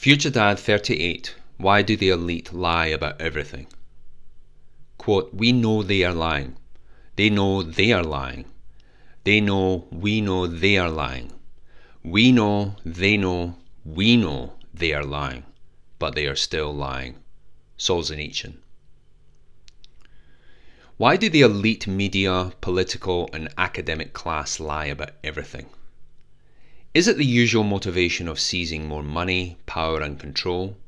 FutureDad 38. Why do the elite lie about everything? Quote, we know they are lying. They know they are lying. They know we know they are lying. We know they know we know they are lying. But they are still lying. Solzhenitsyn. Why do the elite media, political and academic class lie about everything? Is it the usual motivation of seizing more money, power and control?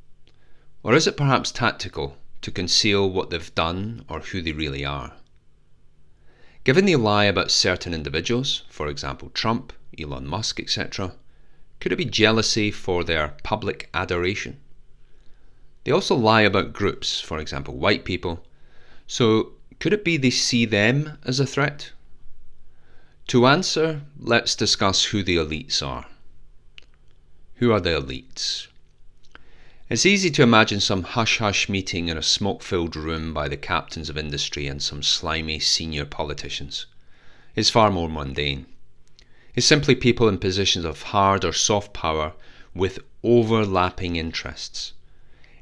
Or is it perhaps tactical to conceal what they've done or who they really are? Given they lie about certain individuals, for example Trump, Elon Musk, etc., could it be jealousy for their public adoration? They also lie about groups, for example white people, so could it be they see them as a threat? To answer, let's discuss who the elites are. Who are the elites? It's easy to imagine some hush-hush meeting in a smoke-filled room by the captains of industry and some slimy senior politicians. It's far more mundane. It's simply people in positions of hard or soft power with overlapping interests.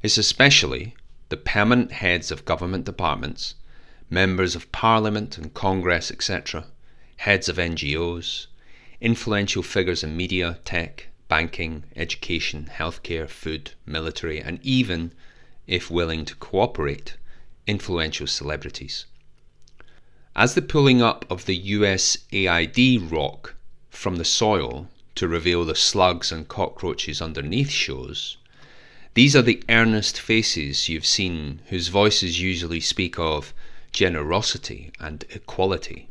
It's especially the permanent heads of government departments, members of parliament and congress, etc., heads of NGOs, influential figures in media, tech, banking, education, healthcare, food, military, and even, if willing to cooperate, influential celebrities. As the pulling up of the USAID rock from the soil to reveal the slugs and cockroaches underneath shows, these are the earnest faces you've seen whose voices usually speak of generosity and equality.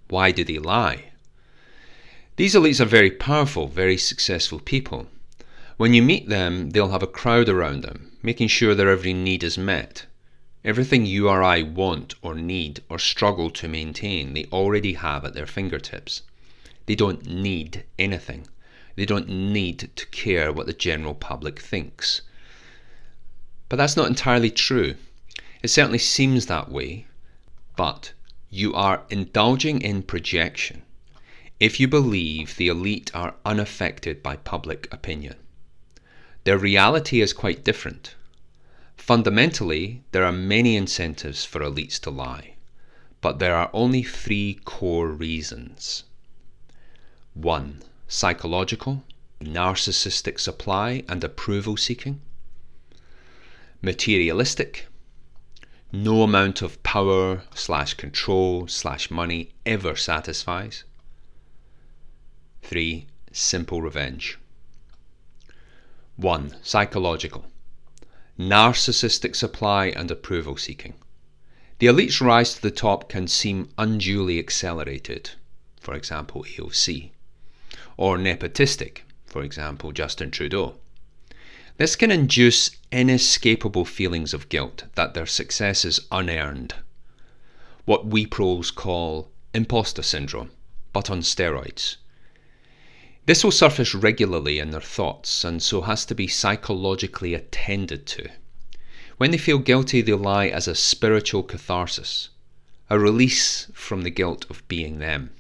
Why do they lie? These elites are very powerful, very successful people. When you meet them, they'll have a crowd around them, making sure their every need is met. Everything you or I want or need or struggle to maintain, they already have at their fingertips. They don't need anything. They don't need to care what the general public thinks. But that's not entirely true. It certainly seems that way, but you are indulging in projection if you believe the elite are unaffected by public opinion. Their reality is quite different. Fundamentally, there are many incentives for elites to lie, but there are only three core reasons. 1. Psychological, narcissistic supply and approval seeking. Materialistic. No amount of power / control / money ever satisfies. 3. Simple revenge. 1. Psychological. Narcissistic supply and approval seeking. The elite's rise to the top can seem unduly accelerated, for example AOC, or nepotistic, for example Justin Trudeau. This can induce inescapable feelings of guilt that their success is unearned. What we pros call imposter syndrome, but on steroids. This will surface regularly in their thoughts and so has to be psychologically attended to. When they feel guilty, they lie as a spiritual catharsis, a release from the guilt of being them.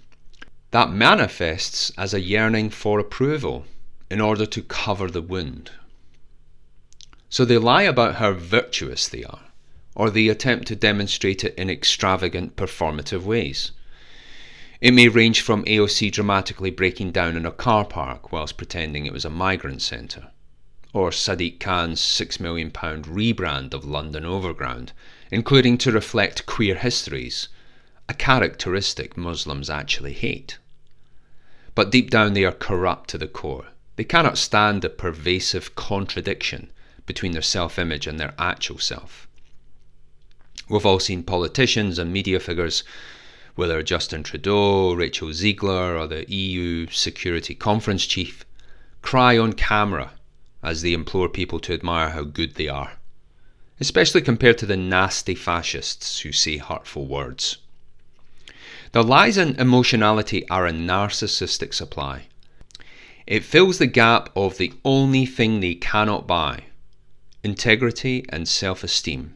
That manifests as a yearning for approval in order to cover the wound. So they lie about how virtuous they are, or they attempt to demonstrate it in extravagant performative ways. It may range from AOC dramatically breaking down in a car park whilst pretending it was a migrant centre, or Sadiq Khan's £6 million rebrand of London Overground, including to reflect queer histories, a characteristic Muslims actually hate. But deep down they are corrupt to the core. They cannot stand the pervasive contradiction between their self-image and their actual self. We've all seen politicians and media figures, whether Justin Trudeau, Rachel Ziegler or the EU Security Conference Chief, cry on camera as they implore people to admire how good they are, especially compared to the nasty fascists who say hurtful words. Their lies and emotionality are a narcissistic supply. It fills the gap of the only thing they cannot buy, integrity and self-esteem.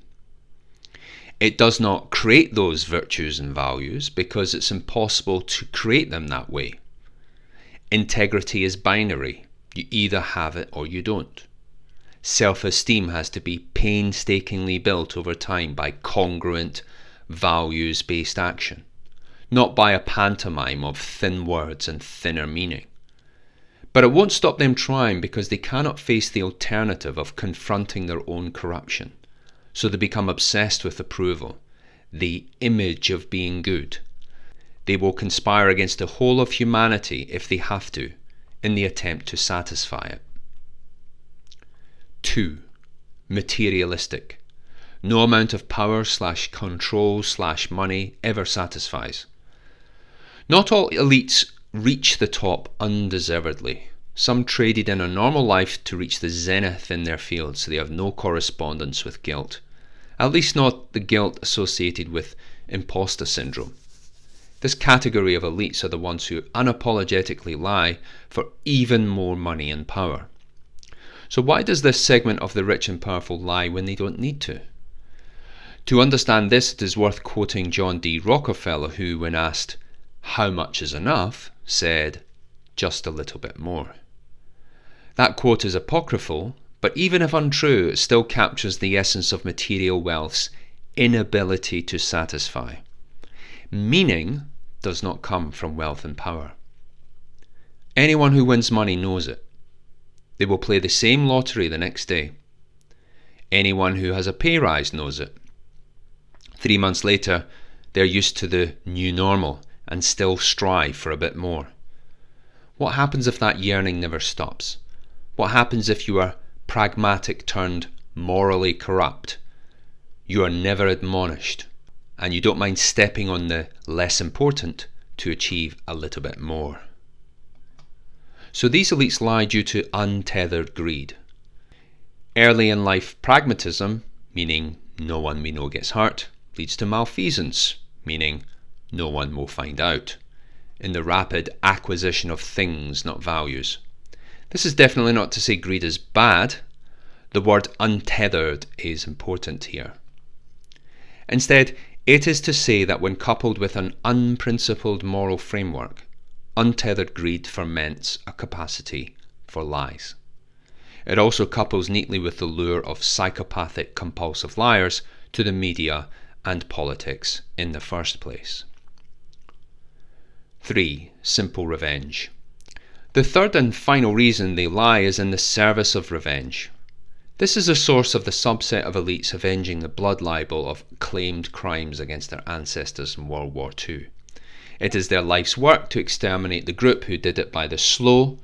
It does not create those virtues and values because it's impossible to create them that way. Integrity is binary. You either have it or you don't. Self-esteem has to be painstakingly built over time by congruent, values-based action, not by a pantomime of thin words and thinner meaning. But it won't stop them trying because they cannot face the alternative of confronting their own corruption. So they become obsessed with approval, the image of being good. They will conspire against the whole of humanity if they have to, in the attempt to satisfy it. 2. Materialistic. No amount of power/control/money ever satisfies. Not all elites reach the top undeservedly. Some traded in a normal life to reach the zenith in their field, so they have no correspondence with guilt. At least not the guilt associated with imposter syndrome. This category of elites are the ones who unapologetically lie for even more money and power. So why does this segment of the rich and powerful lie when they don't need to? To understand this, it is worth quoting John D. Rockefeller, who, when asked, "How much is enough?" said, "Just a little bit more." That quote is apocryphal, but even if untrue, it still captures the essence of material wealth's inability to satisfy. Meaning does not come from wealth and power. Anyone who wins money knows it. They will play the same lottery the next day. Anyone who has a pay rise knows it. 3 months later, they're used to the new normal and still strive for a bit more. What happens if that yearning never stops? What happens if you are pragmatic turned morally corrupt? You are never admonished, and you don't mind stepping on the less important to achieve a little bit more. So these elites lie due to untethered greed. Early in life pragmatism, meaning no one we know gets hurt, leads to malfeasance, meaning no one will find out, in the rapid acquisition of things, not values. This is definitely not to say greed is bad. The word untethered is important here. Instead, it is to say that when coupled with an unprincipled moral framework, untethered greed ferments a capacity for lies. It also couples neatly with the lure of psychopathic compulsive liars to the media and politics in the first place. 3. Simple revenge. The third and final reason they lie is in the service of revenge. This is the source of the subset of elites avenging the blood libel of claimed crimes against their ancestors in World War II. It is their life's work to exterminate the group who did it by the slow,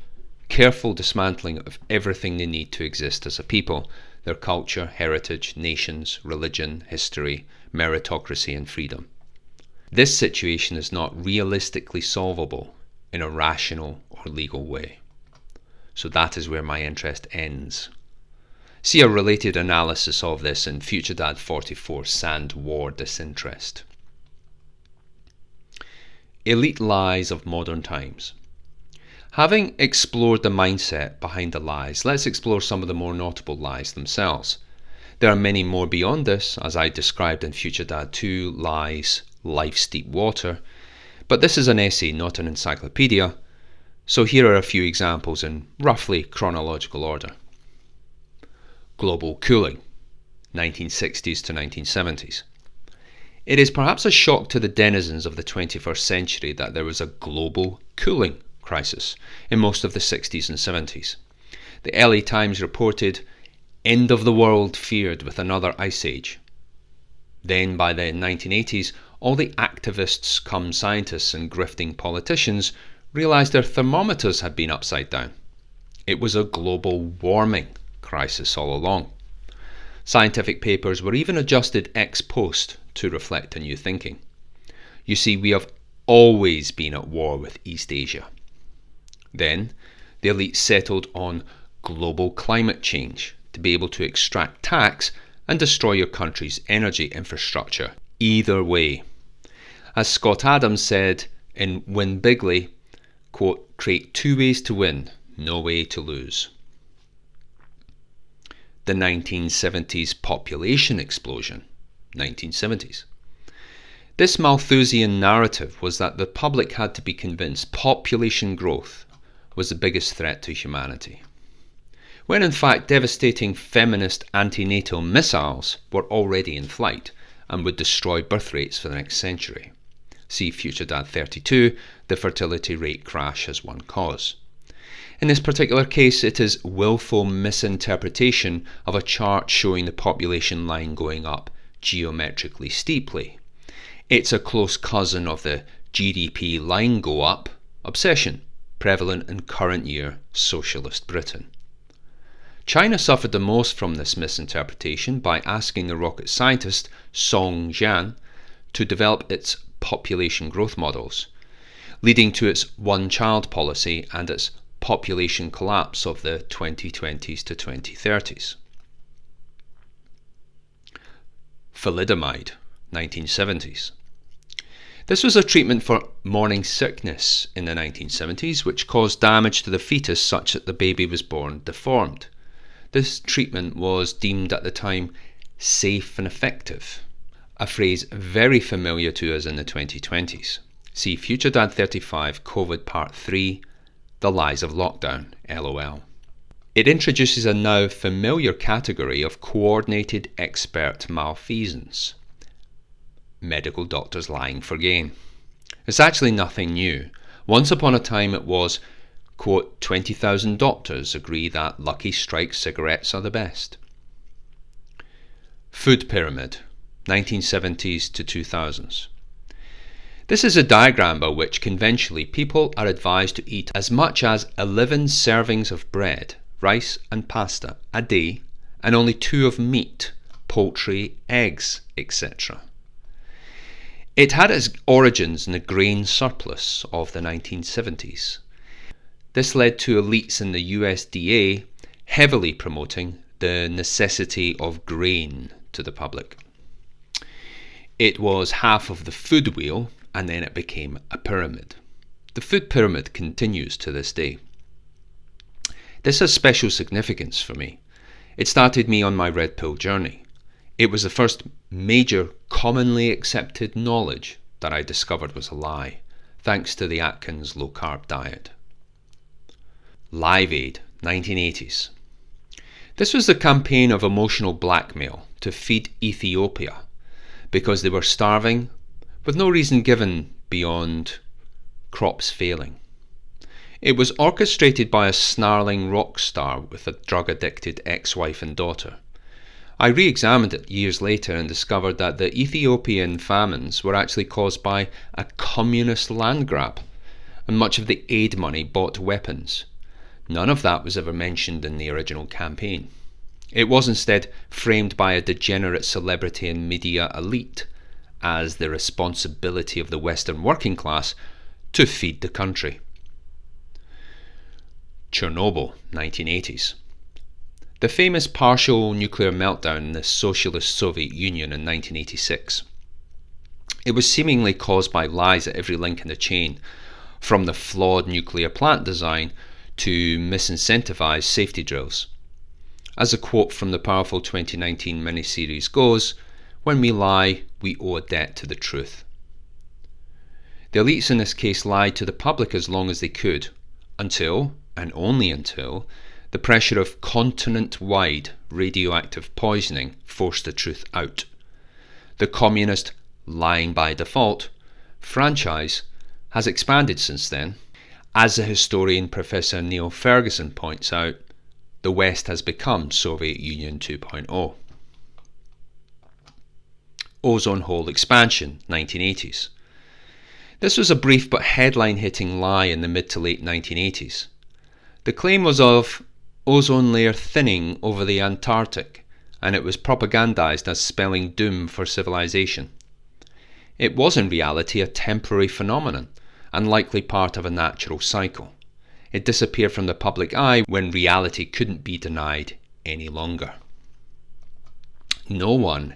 careful dismantling of everything they need to exist as a people: their culture, heritage, nations, religion, history, meritocracy, and freedom. This situation is not realistically solvable in a rational or legal way. So that is where my interest ends. See a related analysis of this in FutureDad 44, Sand War Disinterest. Elite lies of modern times. Having explored the mindset behind the lies, let's explore some of the more notable lies themselves. There are many more beyond this, as I described in FutureDad 2, Lies, Life's Deep Water, but this is an essay, not an encyclopedia, so here are a few examples in roughly chronological order. Global cooling, 1960s to 1970s. It is perhaps a shock to the denizens of the 21st century that there was a global cooling crisis in most of the 60s and 70s. The LA Times reported, "End of the world feared with another ice age." Then by the 1980s, all the activists come scientists and grifting politicians realized their thermometers had been upside down. It was a global warming crisis all along. Scientific papers were even adjusted ex post to reflect a new thinking. You see, we have always been at war with East Asia. Then, the elite settled on global climate change to be able to extract tax and destroy your country's energy infrastructure. Either way. As Scott Adams said in Win Bigly, quote, "Create two ways to win, no way to lose." The 1970s population explosion, 1970s. This Malthusian narrative was that the public had to be convinced population growth was the biggest threat to humanity. when in fact devastating feminist antenatal missiles were already in flight and would destroy birth rates for the next century. See FutureDad 32, the fertility rate crash as one cause. In this particular case, it is willful misinterpretation of a chart showing the population line going up geometrically steeply. It's a close cousin of the GDP line go up obsession, prevalent in current year socialist Britain. China suffered the most from this misinterpretation by asking the rocket scientist Song Jian to develop its population growth models, leading to its one-child policy and its population collapse of the 2020s to 2030s. Thalidomide, 1970s. This was a treatment for morning sickness in the 1970s, which caused damage to the fetus such that the baby was born deformed. This treatment was deemed at the time safe and effective, a phrase very familiar to us in the 2020s. See FutureDad 35, COVID Part 3, The Lies of Lockdown, LOL. It introduces a now familiar category of coordinated expert malfeasance. Medical doctors lying for gain. It's actually nothing new. Once upon a time it was, quote, 20,000 doctors agree that Lucky Strike cigarettes are the best. Food pyramid, 1970s to 2000s. This is a diagram by which conventionally people are advised to eat as much as 11 servings of bread, rice and pasta a day and only 2 of meat, poultry, eggs, etc. It had its origins in the grain surplus of the 1970s. This led to elites in the USDA heavily promoting the necessity of grain to the public. It was half of the food wheel, and then it became a pyramid. The food pyramid continues to this day. This has special significance for me. It started me on my red pill journey. It was the first major commonly accepted knowledge that I discovered was a lie, thanks to the Atkins low-carb diet. Live Aid, 1980s. This was the campaign of emotional blackmail to feed Ethiopia because they were starving with no reason given beyond crops failing. It was orchestrated by a snarling rock star with a drug-addicted ex-wife and daughter. I re-examined it years later and discovered that the Ethiopian famines were actually caused by a communist land grab, and much of the aid money bought weapons. None of that was ever mentioned in the original campaign. It was instead framed by a degenerate celebrity and media elite as the responsibility of the Western working class to feed the country. Chernobyl, 1980s. The famous partial nuclear meltdown in the socialist Soviet Union in 1986. It was seemingly caused by lies at every link in the chain, from the flawed nuclear plant design to misincentivized safety drills. As a quote from the powerful 2019 miniseries goes, when we lie, we owe a debt to the truth. The elites in this case lied to the public as long as they could, until, and only until, the pressure of continent-wide radioactive poisoning forced the truth out. The communist lying by default franchise has expanded since then. As the historian Professor Neil Ferguson points out, the West has become Soviet Union 2.0. Ozone hole expansion, 1980s. This was a brief but headline-hitting lie in the mid to late 1980s. The claim was of ozone layer thinning over the Antarctic, and it was propagandized as spelling doom for civilization. It was in reality a temporary phenomenon, and likely part of a natural cycle. It disappeared from the public eye when reality couldn't be denied any longer. No one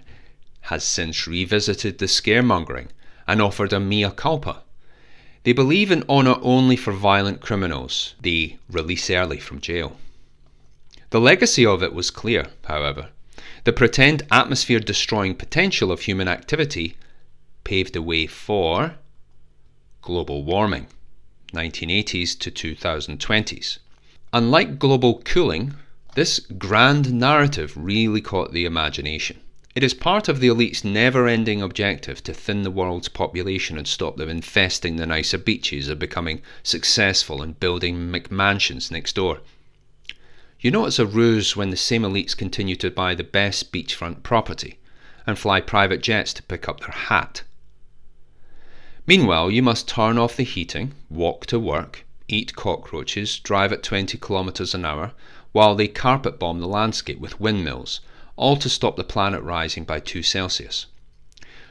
has since revisited the scaremongering and offered a mea culpa. They believe in honour only for violent criminals they release early from jail. The legacy of it was clear, however. The pretend atmosphere-destroying potential of human activity paved the way for global warming, 1980s to 2020s. Unlike global cooling, This grand narrative really caught the imagination. It is part of the elite's never-ending objective to thin the world's population and stop them infesting the nicer beaches or becoming successful and building McMansions next door. You know it's a ruse when the same elites continue to buy the best beachfront property and fly private jets to pick up their hat. Meanwhile, you must turn off the heating, walk to work, eat cockroaches, drive at 20 kilometers an hour, while they carpet bomb the landscape with windmills, all to stop the planet rising by 2 Celsius.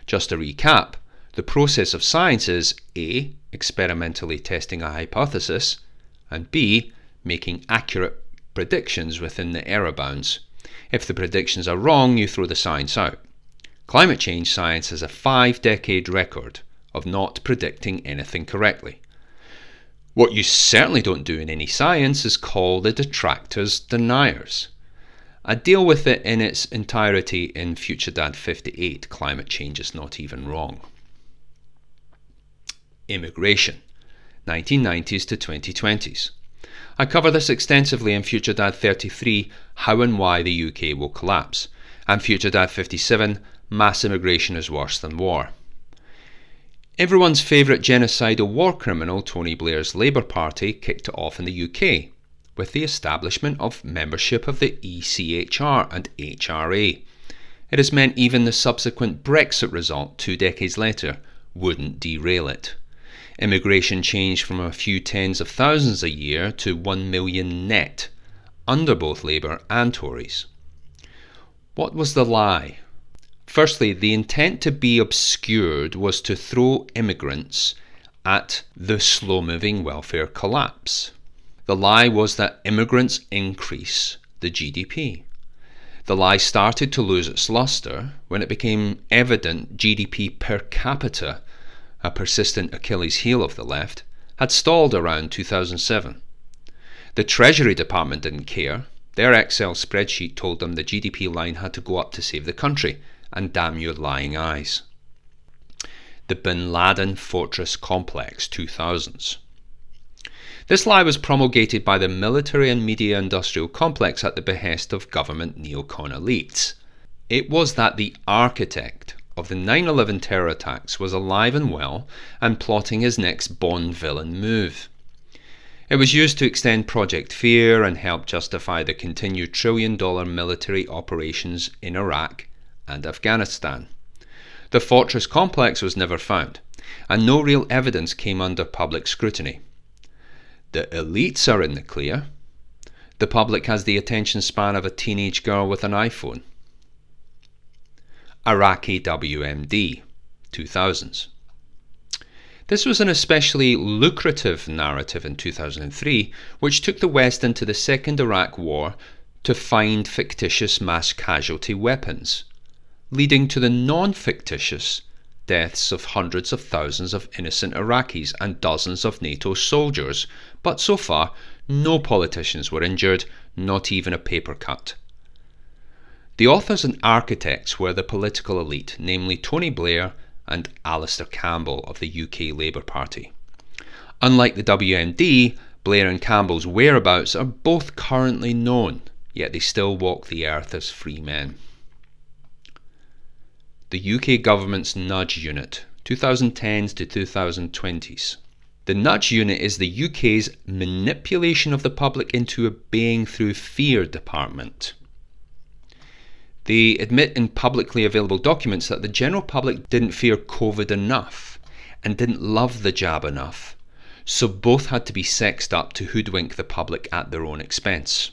Just to recap, the process of science is A. experimentally testing a hypothesis, and B. making accurate predictions within the error bounds. If the predictions are wrong, you throw the science out. Climate change science has a 5-decade record of not predicting anything correctly. What you certainly don't do in any science is call the detractors deniers. I deal with it in its entirety in FutureDad 58, Climate Change is Not Even Wrong. Immigration, 1990s to 2020s. I cover this extensively in FutureDad 33, How and Why the UK Will Collapse, and FutureDad 57, Mass Immigration is Worse Than War. Everyone's favourite genocidal war criminal, Tony Blair's Labour Party, kicked it off in the UK with the establishment of membership of the ECHR and HRA. It has meant even the subsequent Brexit result 2 decades later wouldn't derail it. Immigration changed from a few tens of thousands a year to 1 million net, under both Labour and Tories. What was the lie? Firstly, the intent to be obscured was to throw immigrants at the slow-moving welfare collapse. The lie was that immigrants increase the GDP. The lie started to lose its lustre when it became evident GDP per capita, a persistent Achilles heel of the left, had stalled around 2007. The Treasury Department didn't care. Their Excel spreadsheet told them the GDP line had to go up to save the country, and damn your lying eyes. The Bin Laden Fortress Complex 2000s. This lie was promulgated by the military and media industrial complex at the behest of government neocon elites. It was that the architect of the 9/11 terror attacks was alive and well and plotting his next Bond villain move. It was used to extend Project Fear and help justify the continued trillion-dollar military operations in Iraq and Afghanistan. The fortress complex was never found, and no real evidence came under public scrutiny. The elites are in the clear. The public has the attention span of a teenage girl with an iPhone. Iraqi WMD, 2000s. This was an especially lucrative narrative in 2003, which took the West into the Second Iraq War to find fictitious mass casualty weapons, leading to the non-fictitious deaths of hundreds of thousands of innocent Iraqis and dozens of NATO soldiers, but so far no politicians were injured, not even a paper cut. The authors and architects were the political elite, namely Tony Blair and Alistair Campbell of the UK Labour Party. Unlike the WMD, Blair and Campbell's whereabouts are both currently known, yet they still walk the earth as free men. The UK government's Nudge Unit, 2010s to 2020s. The Nudge Unit is the UK's manipulation of the public into obeying through fear department. They admit in publicly available documents that the general public didn't fear COVID enough and didn't love the jab enough, so both had to be sexed up to hoodwink the public at their own expense.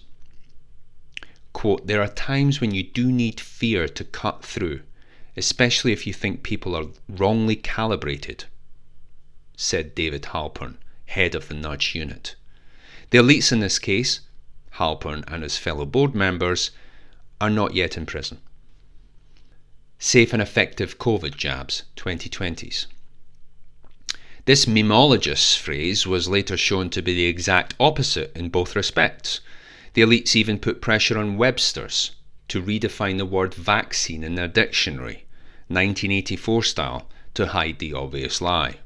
Quote, "There are times when you do need fear to cut through, especially if you think people are wrongly calibrated," said David Halpern, head of the Nudge Unit. The elites in this case, Halpern and his fellow board members, are not yet in prison. Safe and effective COVID jabs, 2020s. This memologist's phrase was later shown to be the exact opposite in both respects. The elites even put pressure on Webster's to redefine the word vaccine in their dictionary, 1984 style, to hide the obvious lie.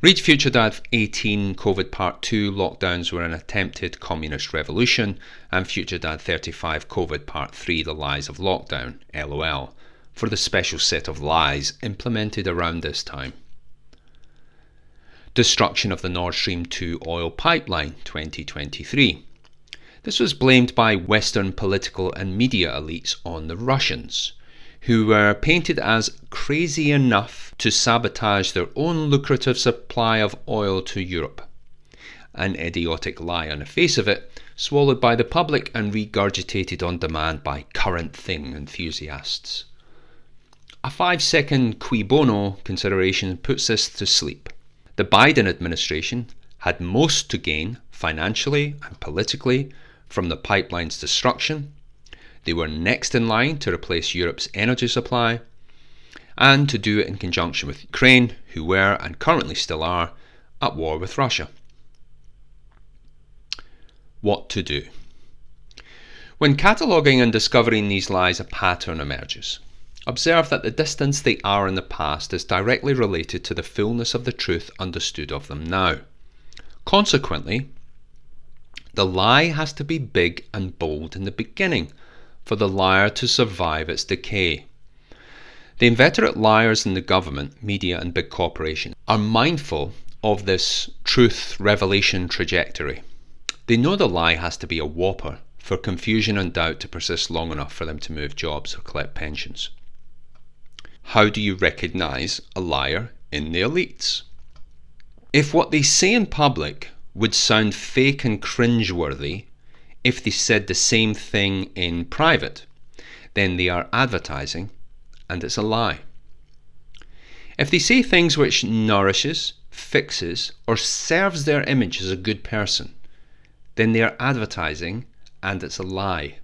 Read FutureDad 18, COVID Part 2, Lockdowns were an attempted communist revolution, and FutureDad 35, COVID Part 3, The Lies of Lockdown, LOL, for the special set of lies implemented around this time. Destruction of the Nord Stream 2 oil pipeline, 2023. This was blamed by Western political and media elites on the Russians, who were painted as crazy enough to sabotage their own lucrative supply of oil to Europe. An idiotic lie on the face of it, swallowed by the public and regurgitated on demand by current thing enthusiasts. A 5-second cui bono consideration puts this to sleep. The Biden administration had most to gain financially and politically from the pipeline's destruction. They were next in line to replace Europe's energy supply, and to do it in conjunction with Ukraine, who were and currently still are at war with Russia. What to do? When cataloguing and discovering these lies, a pattern emerges. Observe that the distance they are in the past is directly related to the fullness of the truth understood of them now. Consequently, the lie has to be big and bold in the beginning for the liar to survive its decay. The inveterate liars in the government, media and big corporations are mindful of this truth revelation trajectory. They know the lie has to be a whopper for confusion and doubt to persist long enough for them to move jobs or collect pensions. How do you recognize a liar in the elites? If what they say in public would sound fake and cringeworthy if they said the same thing in private, then they are advertising, and it's a lie. If they say things which nourishes, fixes, or serves their image as a good person, then they are advertising, and it's a lie.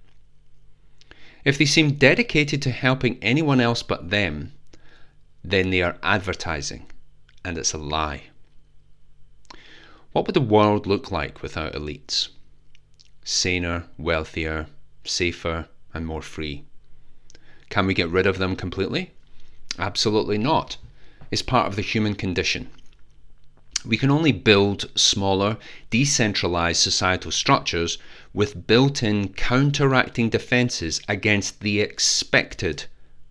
If they seem dedicated to helping anyone else but them, then they are advertising, and it's a lie. What would the world look like without elites? Saner, wealthier, safer, and more free. Can we get rid of them completely? Absolutely not. It's part of the human condition. We can only build smaller, decentralized societal structures with built-in counteracting defenses against the expected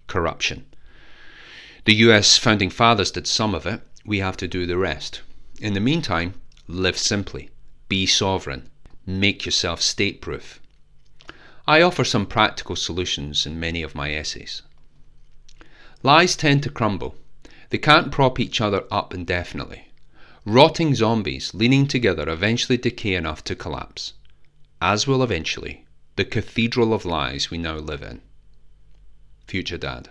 corruption. The US founding fathers did some of it. We have to do the rest. In the meantime, live simply, be sovereign, make yourself state-proof. I offer some practical solutions in many of my essays. Lies tend to crumble. They can't prop each other up indefinitely. Rotting zombies leaning together eventually decay enough to collapse, as will eventually the cathedral of lies we now live in. Future Dad.